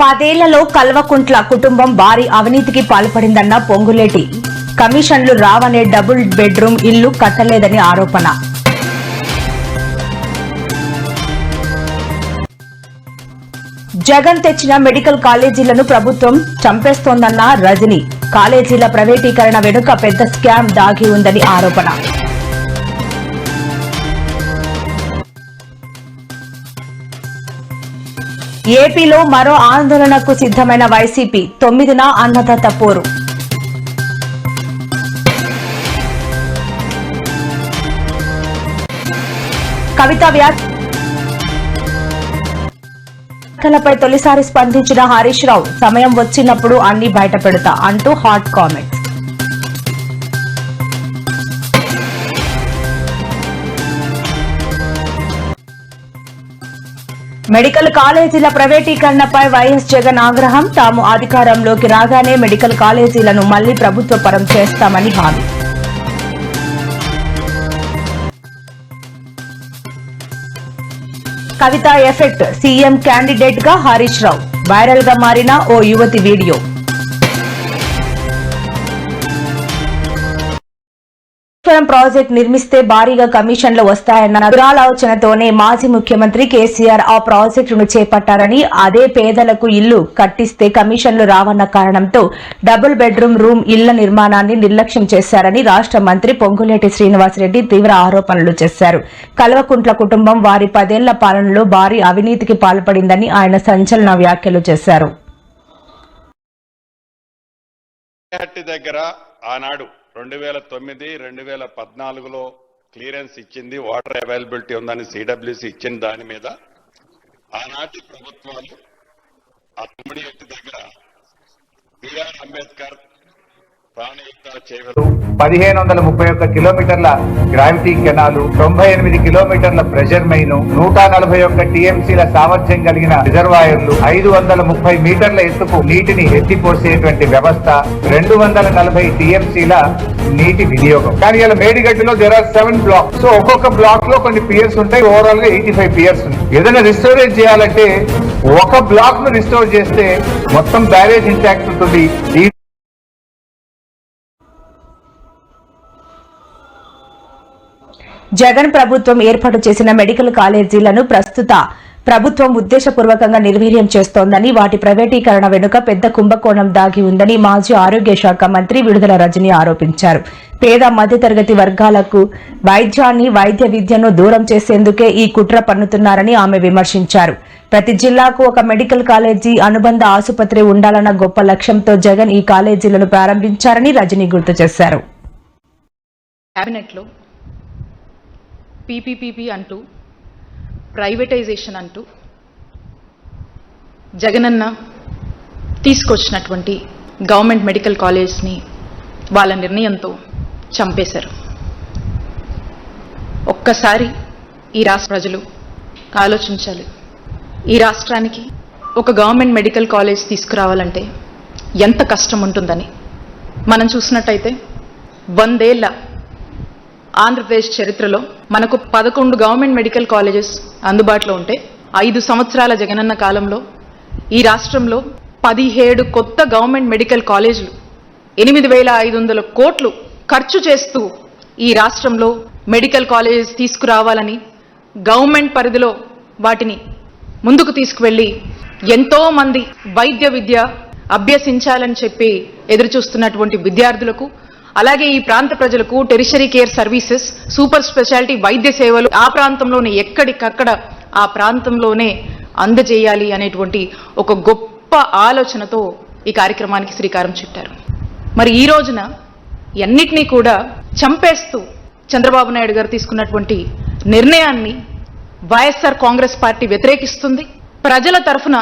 10 ఏళ్లలో కల్వకుంట్ల కుటుంబం భారీ అవినీతికి పాల్పడిందన్న పొంగులేటి. కమిషన్లు రావనే డబుల్ బెడ్రూమ్ ఇల్లు కట్టలేదని ఆరోపణ. జగన్ తెచ్చిన మెడికల్ కాలేజీలను ప్రభుత్వం చంపేస్తోందన్న రజనీ. కాలేజీల ప్రైవేటీకరణ వెనుక పెద్ద స్కామ్ దాగి ఉందని ఆరోపణ. ఏపీలో మరో ఆందోళనకు సిద్దమైన వైసీపీ. 9న అన్నదాత పోరు. కవిత వ్యాఖ్యలపై తొలిసారి స్పందించిన హరీష్ రావు. సమయం వచ్చినప్పుడు అన్ని బయటపెడతా అంటూ హాట్ కామెంట్స్. మెడికల్ కాలేజీల ప్రైవేటీకరణపై వైఎస్ జగన్ ఆగ్రహం. తాము అధికారంలోకి రాగానే మెడికల్ కాలేజీలను మళ్లీ ప్రభుత్వ పరం చేస్తామని హామీ. కవిత ఎఫెక్ట్. సీఎం క్యాండిడేట్ గా హరీష్ రావు. వైరల్ గా మారిన ఓ యువతి వీడియో. ప్రాజెక్ట్ నిర్మిస్తే భారీగా కమిషన్లు వస్తాయన్న దురాలోచనతోనే మాజీ ముఖ్యమంత్రి కేసీఆర్ ఆ ప్రాజెక్టును చేపట్టారని, అదే పేదలకు ఇల్లు కట్టిస్తే కమిషన్లు రావన్న కారణంతో డబుల్ బెడ్రూమ్ రూమ్ ఇళ్ల నిర్మాణాన్ని నిర్లక్ష్యం చేశారని రాష్ట్ర మంత్రి పొంగులేటి శ్రీనివాసరెడ్డి తీవ్ర ఆరోపణలు చేశారు. కల్వకుంట్ల కుటుంబం వారి 10 ఏళ్ల పాలనలో భారీ అవినీతికి పాల్పడిందని ఆయన సంచలన వ్యాఖ్యలు చేశారు. ఆనాడు 2009-2014లో క్లియరెన్స్ ఇచ్చింది, వాటర్ అవైలబిలిటీ ఉందని సిడబ్ల్యూసి ఇచ్చిన దాని మీద ఆనాటి ప్రభుత్వాలు ఆ తమ్ముడి దగ్గర బిఆర్ అంబేద్కర్ ప్రాణయుక్త చేవలు 1531 కిలోమీటర్ల గ్రావిటీ కెనాలు, 98 కిలోమీటర్ల ప్రెషర్ మైను, 141 టీఎంసీల సామర్థ్యం కలిగిన రిజర్వాయర్లు, 530 మీటర్ల ఎత్తుకు నీటిని ఎత్తిపోసేటువంటి వ్యవస్థ, 240 టీఎంసీల నీటి వినియోగం. కానీ ఇలా మేడిగడ్డలో దేర్ ఆర్ 7 బ్లాక్స్. సో ఒక్కొక్క బ్లాక్ లో కొన్ని పియర్స్ ఉంటాయి, ఓవరాల్ గా 85 పియర్స్ ఉంటాయి. ఏదైనా రిస్టోరేజ్ చేయాలంటే ఒక బ్లాక్ ను రిస్టోర్ చేస్తే మొత్తం బ్యారేజ్ ఇంటాక్ట్ ఉంటుంది. జగన్ ప్రభుత్వం ఏర్పాటు చేసిన మెడికల్ కాలేజీలను ప్రస్తుత ప్రభుత్వం ఉద్దేశపూర్వకంగా నిర్వీర్యం చేస్తోందని, వాటి ప్రైవేటీకరణ వెనుక పెద్ద కుంభకోణం దాగి ఉందని మాజీ ఆరోగ్య శాఖ మంత్రి విడుదల రజనీ ఆరోపించారు. పేద మధ్యతరగతి వర్గాలకు వైద్యాన్ని, వైద్య విద్యను దూరం చేసేందుకే ఈ కుట్ర పన్నుతున్నారని ఆమె విమర్శించారు. ప్రతి జిల్లాకు ఒక మెడికల్ కాలేజీ, అనుబంధ ఆసుపత్రి ఉండాలన్న గొప్ప లక్ష్యంతో జగన్ ఈ కాలేజీలను ప్రారంభించారని రజనీ గుర్తు చేశారు. పీపీపీపీ అంటూ, ప్రైవేటైజేషన్ అంటూ జగనన్న తీసుకొచ్చినటువంటి గవర్నమెంట్ మెడికల్ కాలేజ్ని వాళ్ళ నిర్ణయంతో చంపేశారు. ఒక్కసారి ఈ రాష్ట్ర ప్రజలు ఆలోచించాలి. ఈ రాష్ట్రానికి ఒక గవర్నమెంట్ మెడికల్ కాలేజ్ తీసుకురావాలంటే ఎంత కష్టం ఉంటుందని. మనం చూసినట్టయితే 100 ఏళ్ల ఆంధ్రప్రదేశ్ చరిత్రలో మనకు 11 గవర్నమెంట్ మెడికల్ కాలేజెస్ అందుబాటులో ఉంటే 5 సంవత్సరాల జగనన్న కాలంలో ఈ రాష్ట్రంలో 17 కొత్త గవర్నమెంట్ మెడికల్ కాలేజీలు 8,500 కోట్లు ఖర్చు చేస్తూ ఈ రాష్ట్రంలో మెడికల్ కాలేజెస్ తీసుకురావాలని, గవర్నమెంట్ పరిధిలో వాటిని ముందుకు తీసుకువెళ్లి ఎంతో మంది వైద్య విద్య అభ్యసించాలని చెప్పి ఎదురుచూస్తున్నటువంటి విద్యార్థులకు, అలాగే ఈ ప్రాంత ప్రజలకు tertiary care services, super speciality వైద్య సేవలు ఆ ప్రాంతంలోనే ఎక్కడికక్కడ ఆ ప్రాంతంలోనే అందజేయాలి అనేటువంటి ఒక గొప్ప ఆలోచనతో ఈ కార్యక్రమానికి శ్రీకారం చుట్టారు. మరి ఈ రోజున అన్నిటినీ కూడా చంపేస్తూ చంద్రబాబు నాయుడు గారు తీసుకున్నటువంటి నిర్ణయాన్ని వైఎస్ఆర్ కాంగ్రెస్ పార్టీ వ్యతిరేకిస్తుంది. ప్రజల తరఫున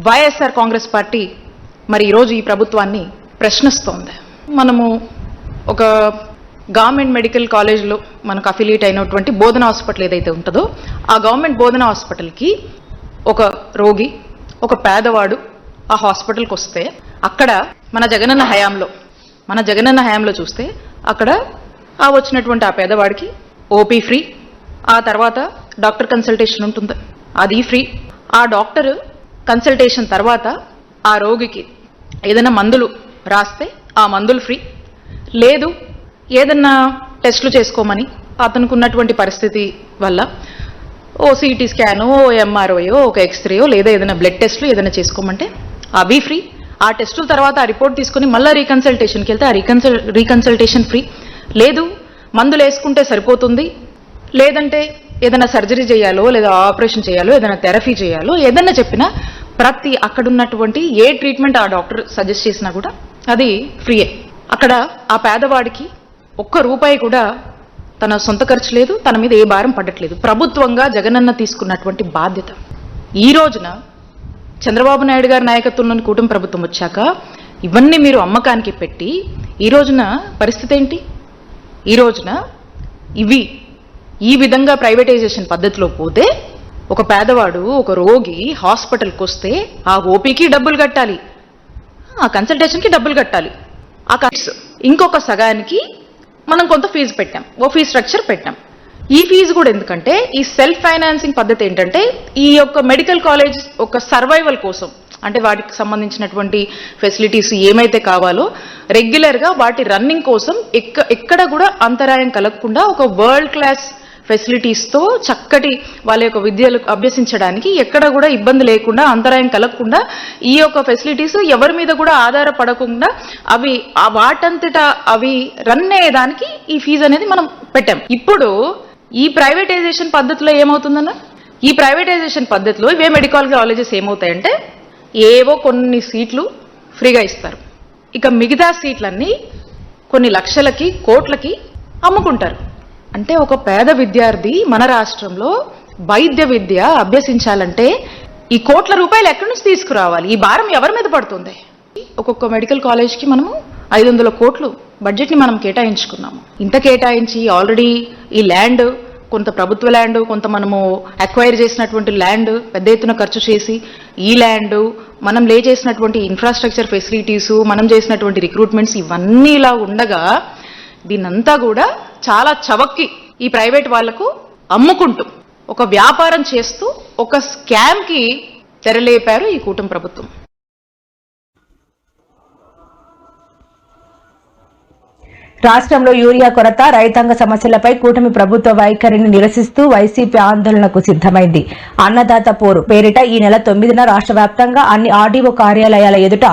వైఎస్ఆర్ కాంగ్రెస్ పార్టీ మరి ఈరోజు ఈ ప్రభుత్వాన్ని ప్రశ్నిస్తోంది. మనము ఒక గవర్నమెంట్ మెడికల్ కాలేజ్లో మనకు అఫిలియేట్ అయినటువంటి బోధన హాస్పిటల్ ఏదైతే ఉంటుందో ఆ గవర్నమెంట్ బోధన హాస్పిటల్కి ఒక రోగి, ఒక పేదవాడు ఆ హాస్పిటల్కి వస్తే అక్కడ మన జగనన్న హయాంలో చూస్తే అక్కడ ఆ వచ్చినటువంటి ఆ పేదవాడికి ఓపీ ఫ్రీ, ఆ తర్వాత డాక్టర్ కన్సల్టేషన్ ఉంటుంది, అది ఫ్రీ. ఆ డాక్టర్ కన్సల్టేషన్ తర్వాత ఆ రోగికి ఏదైనా మందులు రాస్తే ఆ మందులు ఫ్రీ, లేదు ఏదన్నా టెస్టులు చేసుకోమని అతనికి ఉన్నటువంటి పరిస్థితి వల్ల ఓ సిటీ స్కానో, ఓ ఎంఆర్ఓయో, ఒక ఎక్స్రేయో, లేదా ఏదైనా బ్లడ్ టెస్ట్లు ఏదైనా చేసుకోమంటే అవి ఫ్రీ. ఆ టెస్టుల తర్వాత ఆ రిపోర్ట్ తీసుకుని మళ్ళీ రీకన్సల్టేషన్కి వెళ్తే ఆ రీకన్సల్టేషన్ ఫ్రీ. లేదు మందులు వేసుకుంటే సరిపోతుంది, లేదంటే ఏదైనా సర్జరీ చేయాలో, లేదా ఆపరేషన్ చేయాలో, ఏదైనా థెరపీ చేయాలో, ఏదైనా చెప్పినా ప్రతి అక్కడున్నటువంటి ఏ ట్రీట్మెంట్ ఆ డాక్టర్ సజెస్ట్ చేసినా కూడా అది ఫ్రీయే. అక్కడ ఆ పేదవాడికి ఒక్క రూపాయి కూడా తన సొంత ఖర్చు లేదు, తన మీద ఏ భారం పడట్లేదు. ప్రభుత్వంగా జగనన్న తీసుకున్నటువంటి బాధ్యత. ఈ రోజున చంద్రబాబు నాయుడు గారి నాయకత్వంలోని కూటమి ప్రభుత్వం వచ్చాక ఇవన్నీ మీరు అమ్మకానికి పెట్టి ఈ రోజున పరిస్థితి ఏంటి? ఈ రోజున ఇవి ఈ విధంగా ప్రైవేటైజేషన్ పద్ధతిలో పోతే ఒక పేదవాడు, ఒక రోగి హాస్పిటల్కి వస్తే ఆ ఓపీకి డబ్బులు కట్టాలి, ఆ కన్సల్టేషన్కి డబ్బులు కట్టాలి. ఆ ఇంకొక సగానికి మనం కొంత ఫీజు పెట్టాం, ఓ ఫీజు స్ట్రక్చర్ పెట్టాం. ఈ ఫీజు కూడా ఎందుకంటే ఈ సెల్ఫ్ ఫైనాన్సింగ్ పద్ధతి ఏంటంటే ఈ యొక్క మెడికల్ కాలేజ్ ఒక సర్వైవల్ కోసం, అంటే వాటికి సంబంధించినటువంటి ఫెసిలిటీస్ ఏమైతే కావాలో రెగ్యులర్గా వాటి రన్నింగ్ కోసం ఎక్కడ కూడా అంతరాయం కలగకుండా ఒక వరల్డ్ క్లాస్ ఫెసిలిటీస్తో చక్కటి వాళ్ళ యొక్క విద్యలు అభ్యసించడానికి ఎక్కడ కూడా ఇబ్బంది లేకుండా, అంతరాయం కలగకుండా ఈ యొక్క ఫెసిలిటీస్ ఎవరి మీద కూడా ఆధారపడకుండా అవి వాటంతటా అవి రన్ అయ్యేదానికి ఈ ఫీజు అనేది మనం పెట్టాం. ఇప్పుడు ఈ ప్రైవేటైజేషన్ పద్ధతిలో ఏమవుతుందన్న, ఈ ప్రైవేటైజేషన్ పద్ధతిలో ఇవే మెడికల్ కాలేజెస్ ఏమవుతాయంటే ఏవో కొన్ని సీట్లు ఫ్రీగా ఇస్తారు, ఇక మిగతా సీట్లన్నీ కొన్ని లక్షలకి, కోట్లకి అమ్ముకుంటారు. అంటే ఒక పేద విద్యార్థి మన రాష్ట్రంలో వైద్య విద్య అభ్యసించాలంటే ఈ కోట్ల రూపాయలు ఎక్కడి నుంచి తీసుకురావాలి? ఈ భారం ఎవరి మీద పడుతుంది? ఒక్కొక్క మెడికల్ కాలేజ్కి మనము 500 కోట్లు బడ్జెట్ని మనం కేటాయించుకున్నాము. ఇంత కేటాయించి ఆల్రెడీ ఈ ల్యాండ్, కొంత ప్రభుత్వ ల్యాండ్, కొంత మనము అక్వైర్ చేసినటువంటి ల్యాండ్ పెద్ద ఎత్తున ఖర్చు చేసి ఈ ల్యాండ్, మనం లే చేసినటువంటి ఇన్ఫ్రాస్ట్రక్చర్ ఫెసిలిటీసు, మనం చేసినటువంటి రిక్రూట్మెంట్స్ ఇవన్నీ ఇలా ఉండగా దీన్నంతా కూడా చాలా చవక్కి ఈ ప్రైవేట్ వాళ్లకు అమ్ముకుంటూ ఒక వ్యాపారం చేస్తూ ఒక స్కామ్కి తెరలేపారు ఈ కూటమి ప్రభుత్వం. రాష్ట్రంలో యూరియా కొరత, రైతాంగ సమస్యలపై కూటమి ప్రభుత్వ వైఖరిని నిరసిస్తూ వైసీపీ ఆందోళనకు సిద్దమైంది. అన్నదాత పోరు పేరిట ఈ నెల 9న రాష్ట్ర వ్యాప్తంగా అన్ని ఆర్డీఓ కార్యాలయాల ఎదుట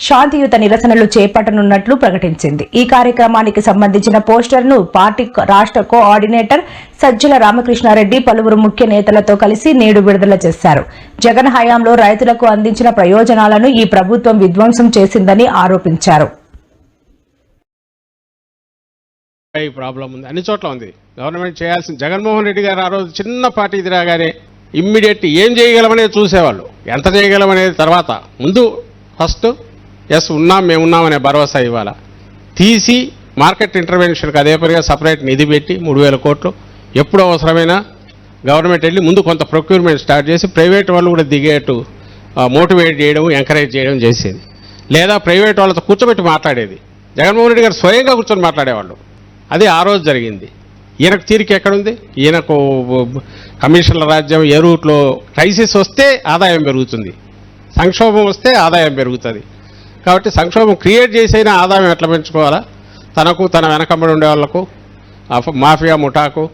శాంతియుత నిరసనలు చేపట్టనున్నట్లు ప్రకటించింది. ఈ కార్యక్రమానికి సంబంధించిన పోస్టర్ను పార్టీ రాష్ట్ర కోఆర్డినేటర్ సజ్జల రామకృష్ణారెడ్డి పలువురు ముఖ్య నేతలతో కలిసి నేడు విడుదల చేశారు. జగన్ హయాంలో రైతులకు అందించిన ప్రయోజనాలను ఈ ప్రభుత్వం విధ్వంసం చేసిందని ఆరోపించారు. ప్రాబ్లం ఉంది, అన్ని చోట్ల ఉంది. గవర్నమెంట్ చేయాల్సిన, జగన్మోహన్ రెడ్డి గారు ఆ రోజు చిన్న పార్టీ తిరగానే ఇమ్మీడియట్ ఏం చేయగలమనేది చూసేవాళ్ళు, ఎంత చేయగలమనేది తర్వాత. ముందు ఫస్ట్ ఎస్ ఉన్నాం, మేమున్నామనే భరోసా ఇవ్వాలా. తీసి మార్కెట్ ఇంటర్వెన్షన్కి అదే పనిగా సపరేట్ నిధి పెట్టి 3000 కోట్లు ఎప్పుడు అవసరమైనా గవర్నమెంట్ వెళ్ళి ముందు కొంత ప్రొక్యూర్మెంట్ స్టార్ట్ చేసి ప్రైవేట్ వాళ్ళు కూడా దిగేట్టు మోటివేట్ చేయడం, ఎంకరేజ్ చేయడం చేసేది. లేదా ప్రైవేట్ వాళ్ళతో కూర్చోబెట్టి మాట్లాడేది. జగన్మోహన్ రెడ్డి గారు స్వయంగా కూర్చొని మాట్లాడేవాళ్ళు. అది ఆ రోజు జరిగింది. ఈయనకు తీరిక ఎక్కడుంది? ఈయనకు కమిషన్ల రాజ్యం, ఏ రూట్లో క్రైసిస్ వస్తే ఆదాయం పెరుగుతుంది, సంక్షోభం వస్తే ఆదాయం పెరుగుతుంది. కాబట్టి సంక్షోభం క్రియేట్ చేసైనా ఆదాయం ఎట్లా పెంచుకోవాలా, తనకు తన వెనకబడి ఉండే వాళ్లకు, మాఫియా ముఠాకు,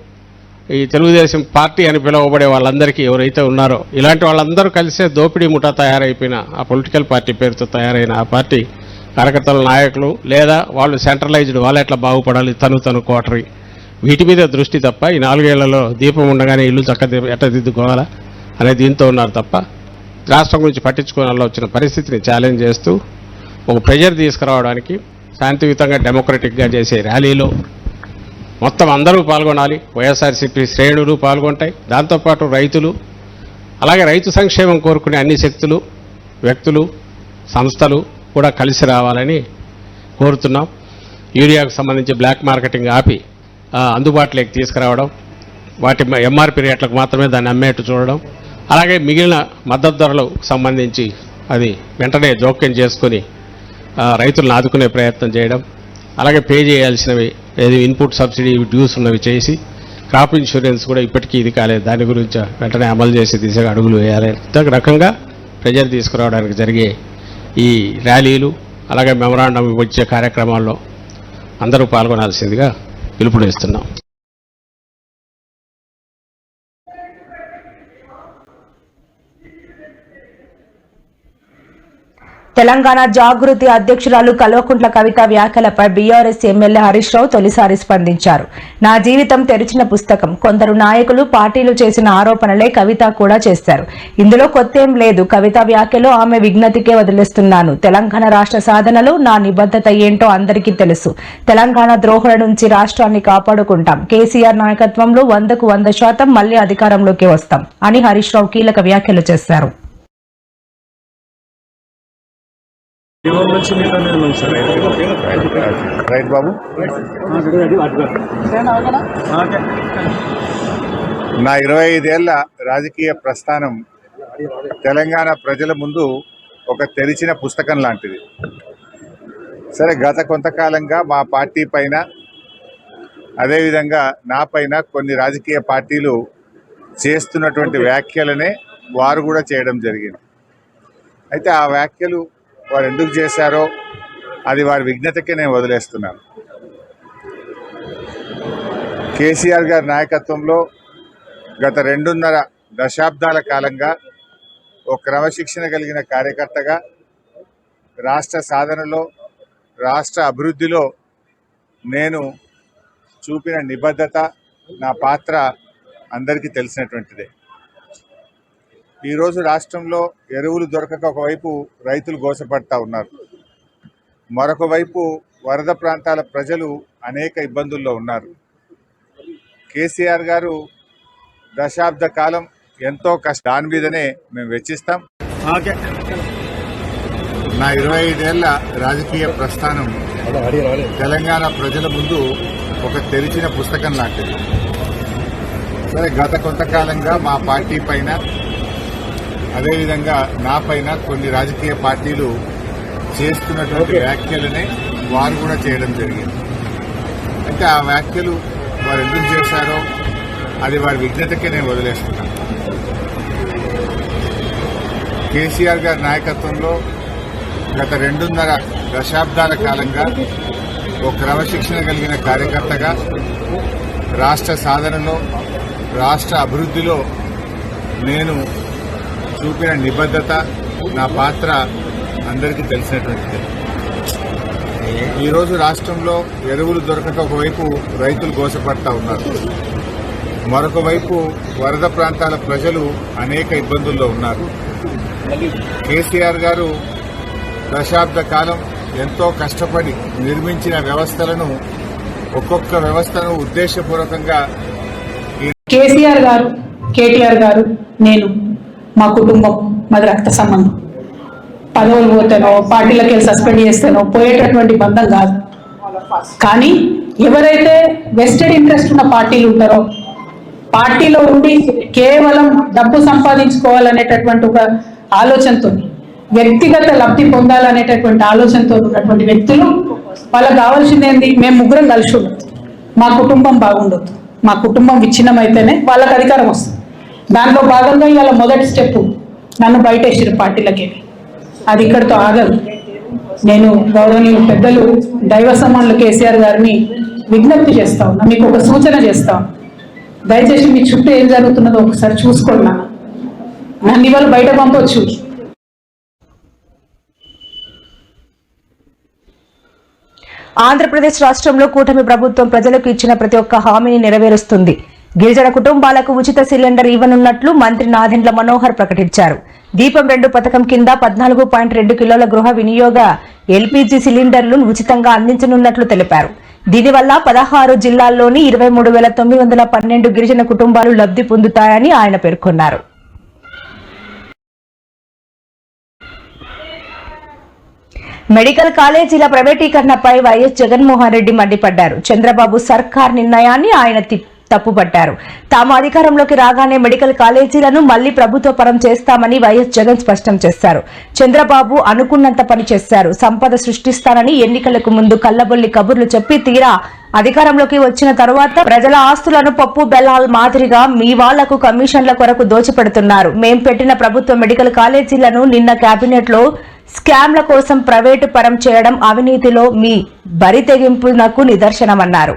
ఈ తెలుగుదేశం పార్టీ అని పిలువబడే వాళ్ళందరికీ ఎవరైతే ఉన్నారో ఇలాంటి వాళ్ళందరూ కలిసే దోపిడీ ముఠా తయారైపోయిన ఆ పొలిటికల్ పార్టీ పేరుతో తయారైన ఆ పార్టీ కార్యకర్తల నాయకులు, లేదా వాళ్ళు సెంట్రలైజ్డ్, వాళ్ళు ఎట్లా బాగుపడాలి, తను కోటరీ, వీటి మీద దృష్టి తప్ప ఈ 4 ఏళ్లలో దీపం ఉండగానే ఇల్లు ఎట్లా దిద్దుకోవాలా అనే దీంతో ఉన్నారు తప్ప రాష్ట్రం గురించి పట్టించుకోవాలో వచ్చిన పరిస్థితిని ఛాలెంజ్ చేస్తూ ఒక ప్రెజర్ తీసుకురావడానికి శాంతియుతంగా డెమోక్రటిక్గా చేసే ర్యాలీలో మొత్తం అందరూ పాల్గొనాలి. వైఎస్ఆర్సీపీ శ్రేణులు పాల్గొంటాయి, దాంతోపాటు రైతులు, అలాగే రైతు సంక్షేమం కోరుకునే అన్ని శక్తులు, వ్యక్తులు, సంస్థలు కూడా కలిసి రావాలని కోరుతున్నాం. యూరియాకు సంబంధించి బ్లాక్ మార్కెటింగ్ ఆపి అందుబాటులోకి తీసుకురావడం, వాటి ఎంఆర్పీ రేట్లకు మాత్రమే దాన్ని అమ్మేట్టు చూడడం, అలాగే మిగిలిన మద్దతు ధరలకు సంబంధించి అది వెంటనే జోక్యం చేసుకుని రైతులను ఆదుకునే ప్రయత్నం చేయడం, అలాగే పే చేయాల్సినవి ఏది ఇన్పుట్ సబ్సిడీ డ్యూస్ ఉన్నవి చేసి క్రాప్ ఇన్సూరెన్స్ కూడా ఇప్పటికీ ఇది కాలేదు, దాని గురించి వెంటనే అమలు చేసే దిశగా అడుగులు వేయాలి. రకంగా ప్రజలు తీసుకురావడానికి జరిగే ఈ ర్యాలీలు అలాగే మెమరాండం వచ్చే కార్యక్రమాల్లో అందరూ పాల్గొనాల్సిందిగా పిలుపునిస్తున్నాం. తెలంగాణ జాగృతి అధ్యక్షురాలు కల్వకుంట్ల కవిత వ్యాఖ్యలపై బీఆర్ఎస్ ఎమ్మెల్యే హరీష్ రావు తొలిసారి స్పందించారు. నా జీవితం తెరిచిన పుస్తకం. కొందరు నాయకులు పార్టీలు చేసిన ఆరోపణలే కవిత కూడా చేశారు. ఇందులో కొత్తేం లేదు. కవిత వ్యాఖ్యలు ఆమె విజ్ఞతకే వదిలేస్తున్నాను. తెలంగాణ రాష్ట్ర సాధనలో నా నిబద్ధత ఏంటో అందరికీ తెలుసు. తెలంగాణ ద్రోహుల నుంచి రాష్ట్రాన్ని కాపాడుకుంటాం. కేసీఆర్ నాయకత్వంలో 100కు 100% మళ్లీ అధికారంలోకి వస్తాం అని హరీష్ రావు కీలక వ్యాఖ్యలు చేశారు. రైట్ బాబు. నా 25 ఏళ్ల రాజకీయ ప్రస్థానం తెలంగాణ ప్రజల ముందు ఒక తెరిచిన పుస్తకం లాంటిది. సరే, గత కొంతకాలంగా మా పార్టీ పైన అదేవిధంగా నా పైన కొన్ని రాజకీయ పార్టీలు చేస్తున్నటువంటి వ్యాఖ్యలనే వారు కూడా చేయడం జరిగింది. అయితే ఆ వ్యాఖ్యలు వారు ఎందుకు చేశారో అది వారి విజ్ఞతకే నేను వదిలేస్తున్నాను. కేసీఆర్ గారి నాయకత్వంలో గత 2.5 దశాబ్దాల కాలంగా ఒక క్రమశిక్షణ కలిగిన కార్యకర్తగా రాష్ట్ర సాధనలో, రాష్ట్ర అభివృద్ధిలో నేను చూపిన నిబద్ధత, నా పాత్ర అందరికీ తెలిసినటువంటిదే. ఈరోజు రాష్ట్రంలో ఎరువులు దొరకక ఒకవైపు రైతులు గోసపడతా ఉన్నారు, మరొక వైపు వరద ప్రాంతాల ప్రజలు అనేక ఇబ్బందుల్లో ఉన్నారు. కేసీఆర్ గారు దశాబ్ద కాలం ఎంతో దాని మీదనే మేము వెచ్చిస్తాం. నా 25 ఏళ్ల రాజకీయ ప్రస్థానం తెలంగాణ ప్రజల ముందు ఒక తెరిచిన పుస్తకం లాంటిది. సరే, గత కొంతకాలంగా మా పార్టీ పైన అదేవిధంగా నా పైన కొన్ని రాజకీయ పార్టీలు చేస్తున్నటువంటి వ్యాఖ్యలనే వారు కూడా చేయడం జరిగింది. అయితే ఆ వ్యాఖ్యలు వారు ఎందుకు చేశారో అది వారి విజ్ఞతకే నేను వదిలేస్తున్నాను. కేసీఆర్ గారి నాయకత్వంలో గత 2.5 దశాబ్దాల కాలంగా ఒక క్రమశిక్షణ కలిగిన కార్యకర్తగా రాష్ట్ర సాధనలో, రాష్ట్ర అభివృద్ధిలో నేను చూపిన నిబద్ధత, నా పాత్ర అందరికీ తెలిసినటువంటిది. ఈరోజు రాష్ట్రంలో ఎరువులు దొరకక ఒకవైపు రైతులు గోసపడతా ఉన్నారు, మరొక వైపు వరద ప్రాంతాల ప్రజలు అనేక ఇబ్బందుల్లో ఉన్నారు. కేసీఆర్ గారు దశాబ్ద కాలం ఎంతో కష్టపడి నిర్మించిన వ్యవస్థలను, ఒక్కొక్క వ్యవస్థను ఉద్దేశపూర్వకంగా కేసీఆర్ గారు, కేటీఆర్ గారు, నేను, మా కుటుంబం, మాది రక్త సంబంధం. పదవులు పోతేనో, పార్టీలకు వెళ్ళి సస్పెండ్ చేస్తేనో పోయేటటువంటి బంధం కాదు. కానీ ఎవరైతే వెస్టెడ్ ఇంట్రెస్ట్ ఉన్న పార్టీలు ఉంటారో, పార్టీలో ఉండి కేవలం డబ్బు సంపాదించుకోవాలనేటటువంటి ఒక ఆలోచనతో, వ్యక్తిగత లబ్ధి పొందాలనేటటువంటి ఆలోచనతో ఉన్నటువంటి వ్యక్తులు, వాళ్ళకి కావాల్సింది ఏంది? మేము ముగ్గురం కలిసి ఉండొద్దు, మా కుటుంబం బాగుండొద్దు, మా కుటుంబం విచ్ఛిన్నమైతేనే వాళ్ళకి అధికారం వస్తుంది. దాంట్లో భాగంగా ఇవాళ మొదటి స్టెప్ నన్ను బయటేసారు పార్టీలకి. అది ఇక్కడితో ఆగదు. నేను గౌరవనీయులు పెద్దలు దైవ సమానులు కేసీఆర్ గారిని విజ్ఞప్తి చేస్తా ఉన్నా, మీకు ఒక సూచన చేస్తా ఉన్నా. దయచేసి మీ చుట్టూ ఏం జరుగుతున్నదో ఒకసారి చూసుకోండి. నన్ను ఇవాళ బయట పంపొచ్చు. ఆంధ్రప్రదేశ్ రాష్ట్రంలో కూటమి ప్రభుత్వం ప్రజలకు ఇచ్చిన ప్రతి ఒక్క హామీని నెరవేరుస్తుంది. గిరిజన కుటుంబాలకు ఉచిత సిలిండర్ ఇవ్వనున్నట్లు మంత్రి నాదెండ్ల మనోహర్ ప్రకటించారు. దీపం 2 పథకం కింద 14.2 కిలోల గృహ వినియోగ ఎల్పీజీ సిలిండర్లు ఉచితంగా అందించనున్నట్లు తెలిపారు. దీనివల్ల 16 జిల్లాల్లోని 23,912 గిరిజన కుటుంబాలు లబ్ధి పొందుతాయని ఆయన పేర్కొన్నారు. మెడికల్ కాలేజీల ప్రైవేటీకరణపై వైఎస్ జగన్మోహన్ రెడ్డి మండిపడ్డారు. చంద్రబాబు సర్కార్ నిర్ణయాన్ని ఆయన తప్పుపట్టారు. తాము అధికారంలోకి రాగానే మెడికల్ కాలేజీలను మళ్లీ ప్రభుత్వ పరం చేస్తామని వైఎస్ జగన్ స్పష్టం చేశారు. చంద్రబాబు అనుకున్నంత పని చేశారు. సంపద సృష్టిస్తానని ఎన్నికలకు ముందు కల్లబొల్లి కబుర్లు చెప్పి తీరా అధికారంలోకి వచ్చిన తరువాత ప్రజల ఆస్తులను పప్పు బెల్లాల మాదిరిగా మీ వాళ్లకు కమిషన్ల కొరకు దోచిపెడుతున్నారు. మేం పెట్టిన ప్రభుత్వ మెడికల్ కాలేజీలను నిన్న కేబినెట్ లో స్కామ్ల కోసం ప్రైవేటు పరం చేయడం అవినీతిలో మీ బరి తెగింపునకు నిదర్శనమన్నారు.